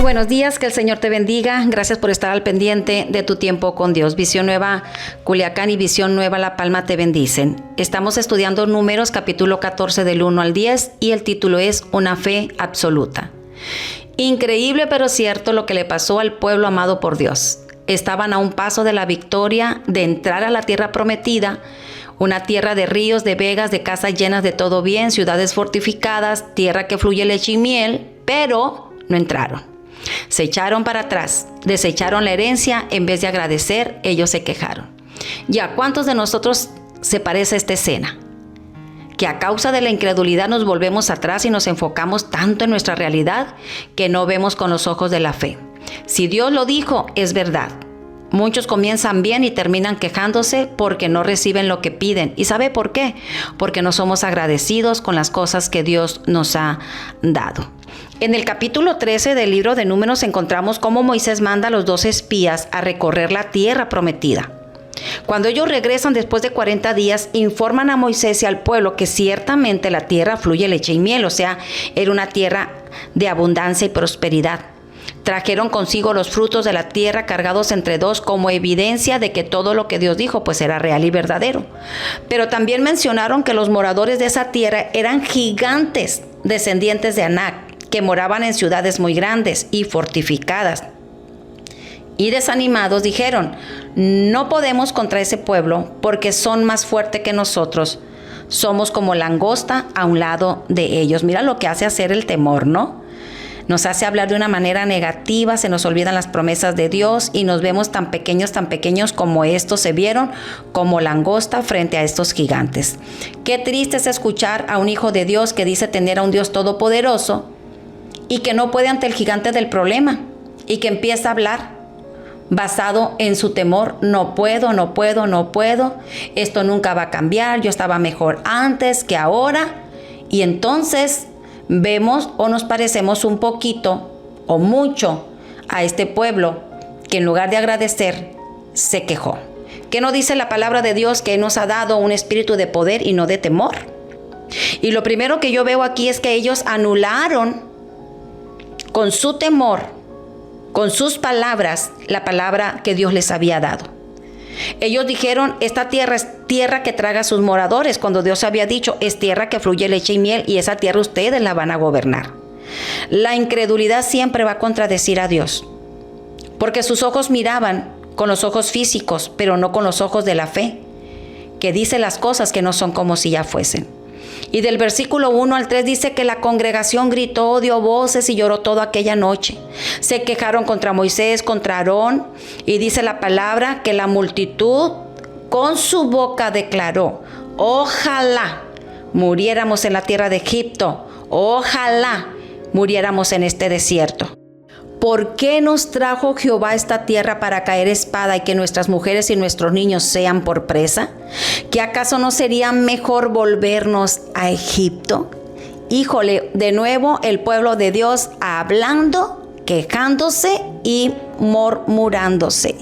buenos días, que el Señor te bendiga. Gracias por estar al pendiente de tu tiempo con Dios. Visión Nueva Culiacán y Visión Nueva La Palma te bendicen. Estamos estudiando Números capítulo 14 del 1 al 10 y el título es Una fe absoluta. Increíble pero cierto lo que le pasó al pueblo amado por Dios. Estaban a un paso de la victoria, de entrar a la tierra prometida, una tierra de ríos, de vegas, de casas llenas de todo bien, ciudades fortificadas, tierra que fluye leche y miel, pero no entraron. Se echaron para atrás, desecharon la herencia, en vez de agradecer, ellos se quejaron. ¿Y a cuántos de nosotros se parece esta escena? Que a causa de la incredulidad nos volvemos atrás y nos enfocamos tanto en nuestra realidad que no vemos con los ojos de la fe. Si Dios lo dijo, es verdad. Muchos comienzan bien y terminan quejándose porque no reciben lo que piden. ¿Y sabe por qué? Porque no somos agradecidos con las cosas que Dios nos ha dado. En el capítulo 13 del libro de Números encontramos cómo Moisés manda a los 12 espías a recorrer la tierra prometida. Cuando ellos regresan después de 40 días, informan a Moisés y al pueblo que ciertamente la tierra fluye leche y miel, o sea, era una tierra de abundancia y prosperidad. Trajeron consigo los frutos de la tierra cargados entre dos como evidencia de que todo lo que Dios dijo pues era real y verdadero. Pero también mencionaron que los moradores de esa tierra eran gigantes descendientes de Anac, que moraban en ciudades muy grandes y fortificadas. Y desanimados dijeron, no podemos contra ese pueblo porque son más fuertes que nosotros. Somos como langosta a un lado de ellos. Mira lo que hace hacer el temor, ¿no? Nos hace hablar de una manera negativa, se nos olvidan las promesas de Dios y nos vemos tan pequeños como estos se vieron, como langosta frente a estos gigantes. Qué triste es escuchar a un hijo de Dios que dice tener a un Dios todopoderoso y que no puede ante el gigante del problema y que empieza a hablar basado en su temor. No puedo, esto nunca va a cambiar, yo estaba mejor antes que ahora. Y entonces vemos o nos parecemos un poquito o mucho a este pueblo que en lugar de agradecer se quejó. ¿Qué nos dice la palabra de Dios? Que nos ha dado un espíritu de poder y no de temor. Y lo primero que yo veo aquí es que ellos anularon con su temor, con sus palabras, la palabra que Dios les había dado. Ellos dijeron, esta tierra es tierra que traga a sus moradores, cuando Dios había dicho, es tierra que fluye leche y miel, y esa tierra ustedes la van a gobernar. La incredulidad siempre va a contradecir a Dios, porque sus ojos miraban con los ojos físicos, pero no con los ojos de la fe, que dice las cosas que no son como si ya fuesen. Y del versículo 1 al 3 dice que la congregación gritó, dio voces y lloró toda aquella noche. Se quejaron contra Moisés, contra Aarón, y dice la palabra que la multitud con su boca declaró, ojalá muriéramos en la tierra de Egipto, ojalá muriéramos en este desierto. ¿Por qué nos trajo Jehová esta tierra para caer espada y que nuestras mujeres y nuestros niños sean por presa? ¿Que acaso no sería mejor volvernos a Egipto? Híjole, de nuevo el pueblo de Dios hablando, quejándose y murmurándose.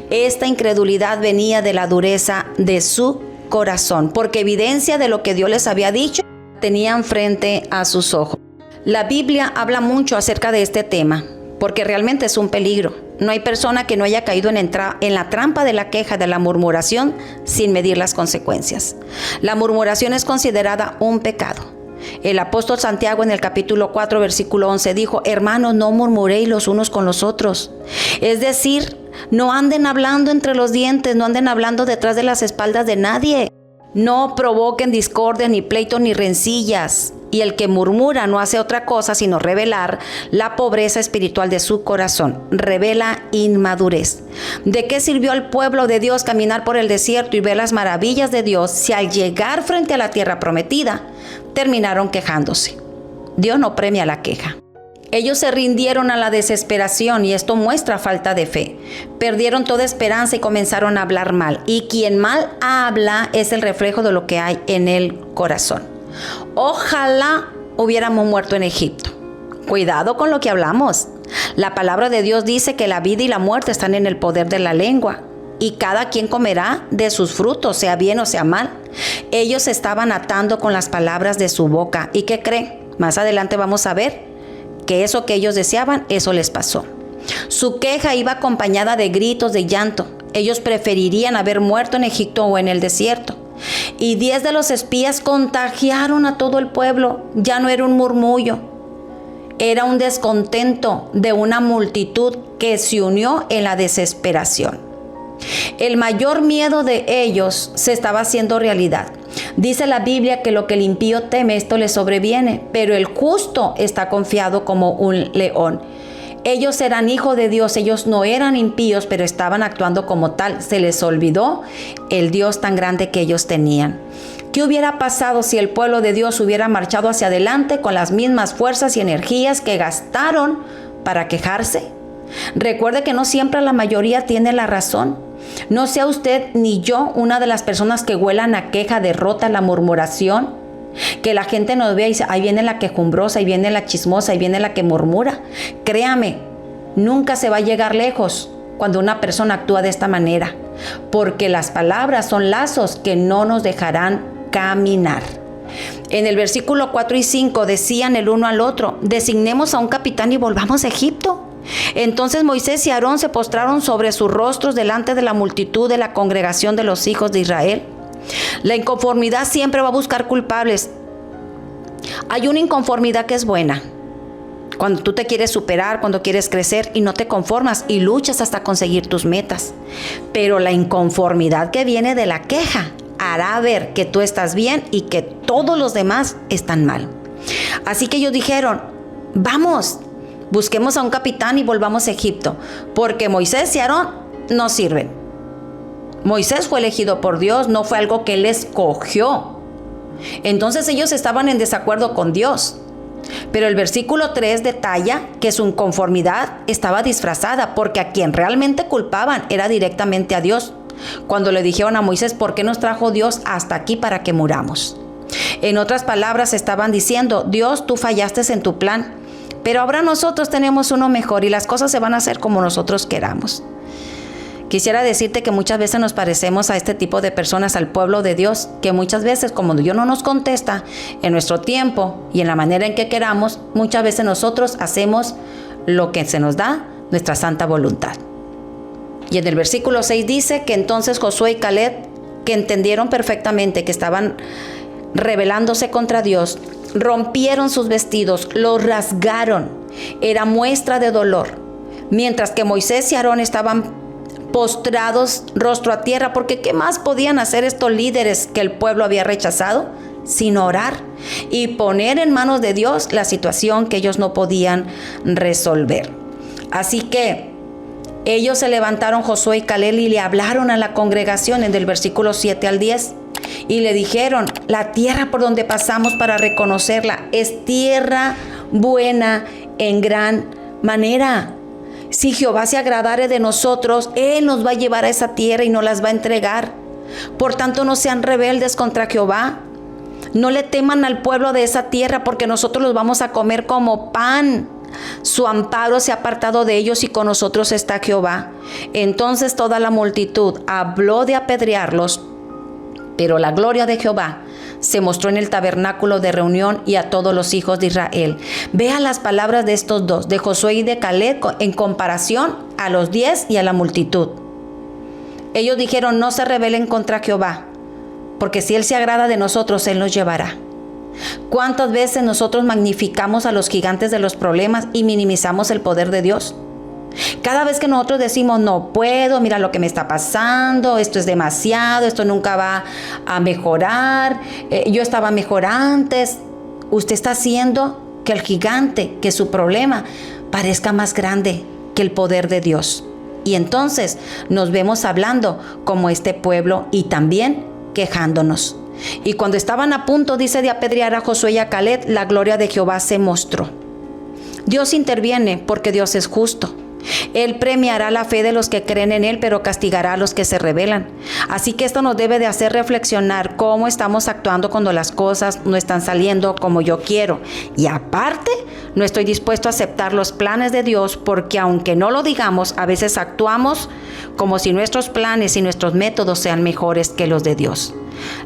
Esta incredulidad venía de la dureza de su corazón, porque evidencia de lo que Dios les había dicho tenían frente a sus ojos. La Biblia habla mucho acerca de este tema, porque realmente es un peligro. No hay persona que no haya caído en la trampa de la queja, de la murmuración, sin medir las consecuencias. La murmuración es considerada un pecado. El apóstol Santiago en el capítulo 4, versículo 11 dijo, hermanos, no murmuréis los unos con los otros. Es decir, no anden hablando entre los dientes, no anden hablando detrás de las espaldas de nadie. No provoquen discordia, ni pleitos, ni rencillas. Y el que murmura no hace otra cosa sino revelar la pobreza espiritual de su corazón. Revela inmadurez. ¿De qué sirvió al pueblo de Dios caminar por el desierto y ver las maravillas de Dios si al llegar frente a la tierra prometida terminaron quejándose? Dios no premia la queja. Ellos se rindieron a la desesperación y esto muestra falta de fe. Perdieron toda esperanza y comenzaron a hablar mal. Y quien mal habla es el reflejo de lo que hay en el corazón. Ojalá hubiéramos muerto en Egipto. Cuidado con lo que hablamos. La palabra de Dios dice que la vida y la muerte están en el poder de la lengua. Y cada quien comerá de sus frutos, sea bien o sea mal. Ellos se estaban atando con las palabras de su boca. ¿Y qué creen? Más adelante vamos a ver porque eso que ellos deseaban, eso les pasó. Su queja iba acompañada de gritos de llanto. Ellos preferirían haber muerto en Egipto o en el desierto. Y 10 de los espías contagiaron a todo el pueblo. Ya no era un murmullo, era un descontento de una multitud que se unió en la desesperación. El mayor miedo de ellos se estaba haciendo realidad. Dice la Biblia que lo que el impío teme, esto le sobreviene, pero el justo está confiado como un león. Ellos eran hijos de Dios, ellos no eran impíos, pero estaban actuando como tal. Se les olvidó el Dios tan grande que ellos tenían. ¿Qué hubiera pasado si el pueblo de Dios hubiera marchado hacia adelante con las mismas fuerzas y energías que gastaron para quejarse? Recuerde que no siempre la mayoría tiene la razón. No sea usted ni yo una de las personas que huelan a queja, derrota, la murmuración. Que la gente nos vea y dice, ahí viene la quejumbrosa, ahí viene la chismosa, ahí viene la que murmura. Créame, nunca se va a llegar lejos cuando una persona actúa de esta manera, porque las palabras son lazos que no nos dejarán caminar. En el versículo 4 y 5 decían el uno al otro, designemos a un capitán y volvamos a Egipto. Entonces Moisés y Aarón se postraron sobre sus rostros delante de la multitud de la congregación de los hijos de Israel. La inconformidad siempre va a buscar culpables. Hay una inconformidad que es buena. Cuando tú te quieres superar, cuando quieres crecer y no te conformas y luchas hasta conseguir tus metas. Pero la inconformidad que viene de la queja hará ver que tú estás bien y que todos los demás están mal. Así que ellos dijeron, vamos, busquemos a un capitán y volvamos a Egipto, porque Moisés y Aarón no sirven. Moisés fue elegido por Dios, no fue algo que él escogió. Entonces ellos estaban en desacuerdo con Dios. Pero el versículo 3 detalla que su inconformidad estaba disfrazada, porque a quien realmente culpaban era directamente a Dios. Cuando le dijeron a Moisés, ¿por qué nos trajo Dios hasta aquí para que muramos? En otras palabras, estaban diciendo, Dios, tú fallaste en tu plan, pero ahora nosotros tenemos uno mejor y las cosas se van a hacer como nosotros queramos. Quisiera decirte que muchas veces nos parecemos a este tipo de personas, al pueblo de Dios, que muchas veces, como Dios no nos contesta en nuestro tiempo y en la manera en que queramos, muchas veces nosotros hacemos lo que se nos da nuestra santa voluntad. Y en el versículo 6 dice que entonces Josué y Caleb, que entendieron perfectamente que estaban rebelándose contra Dios, rompieron sus vestidos, los rasgaron. Era muestra de dolor. Mientras que Moisés y Aarón estaban postrados rostro a tierra, porque ¿qué más podían hacer estos líderes que el pueblo había rechazado? Sino orar y poner en manos de Dios la situación que ellos no podían resolver. Así que ellos se levantaron, Josué y Caleb, y le hablaron a la congregación en el versículo 7 al 10. Y le dijeron, la tierra por donde pasamos para reconocerla es tierra buena en gran manera. Si Jehová se agradare de nosotros, Él nos va a llevar a esa tierra y nos las va a entregar. Por tanto, no sean rebeldes contra Jehová. No le teman al pueblo de esa tierra, porque nosotros los vamos a comer como pan. Su amparo se ha apartado de ellos y con nosotros está Jehová. Entonces toda la multitud habló de apedrearlos, pero la gloria de Jehová se mostró en el tabernáculo de reunión y a todos los hijos de Israel. Vea las palabras de estos dos, de Josué y de Caleb, en comparación a los 10 y a la multitud. Ellos dijeron, no se rebelen contra Jehová, porque si Él se agrada de nosotros, Él nos llevará. ¿Cuántas veces nosotros magnificamos a los gigantes de los problemas y minimizamos el poder de Dios? Cada vez que nosotros decimos, no puedo, mira lo que me está pasando, esto es demasiado, esto nunca va a mejorar, yo estaba mejor antes, usted está haciendo que el gigante, que su problema parezca más grande que el poder de Dios. Y entonces nos vemos hablando como este pueblo y también quejándonos. Y cuando estaban a punto, dice, de apedrear a Josué y a Caleb, la gloria de Jehová se mostró. Dios interviene porque Dios es justo. Él premiará la fe de los que creen en Él, pero castigará a los que se rebelan. Así que esto nos debe de hacer reflexionar cómo estamos actuando cuando las cosas no están saliendo como yo quiero. Y aparte, no estoy dispuesto a aceptar los planes de Dios, porque aunque no lo digamos, a veces actuamos como si nuestros planes y nuestros métodos sean mejores que los de Dios.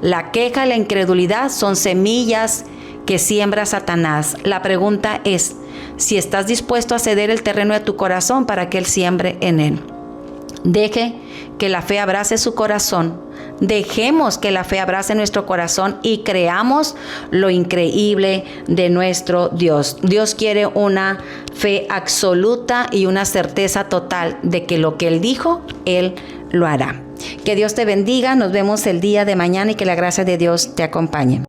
La queja y la incredulidad son semillas que siembra Satanás. La pregunta es, si estás dispuesto a ceder el terreno de tu corazón para que Él siembre en él. Deje que la fe abrace su corazón. Dejemos que la fe abrace nuestro corazón y creamos lo increíble de nuestro Dios. Dios quiere una fe absoluta y una certeza total de que lo que Él dijo, Él lo hará. Que Dios te bendiga. Nos vemos el día de mañana y que la gracia de Dios te acompañe.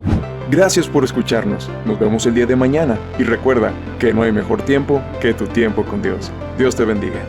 Gracias por escucharnos. Nos vemos el día de mañana. Y recuerda que no hay mejor tiempo que tu tiempo con Dios. Dios te bendiga.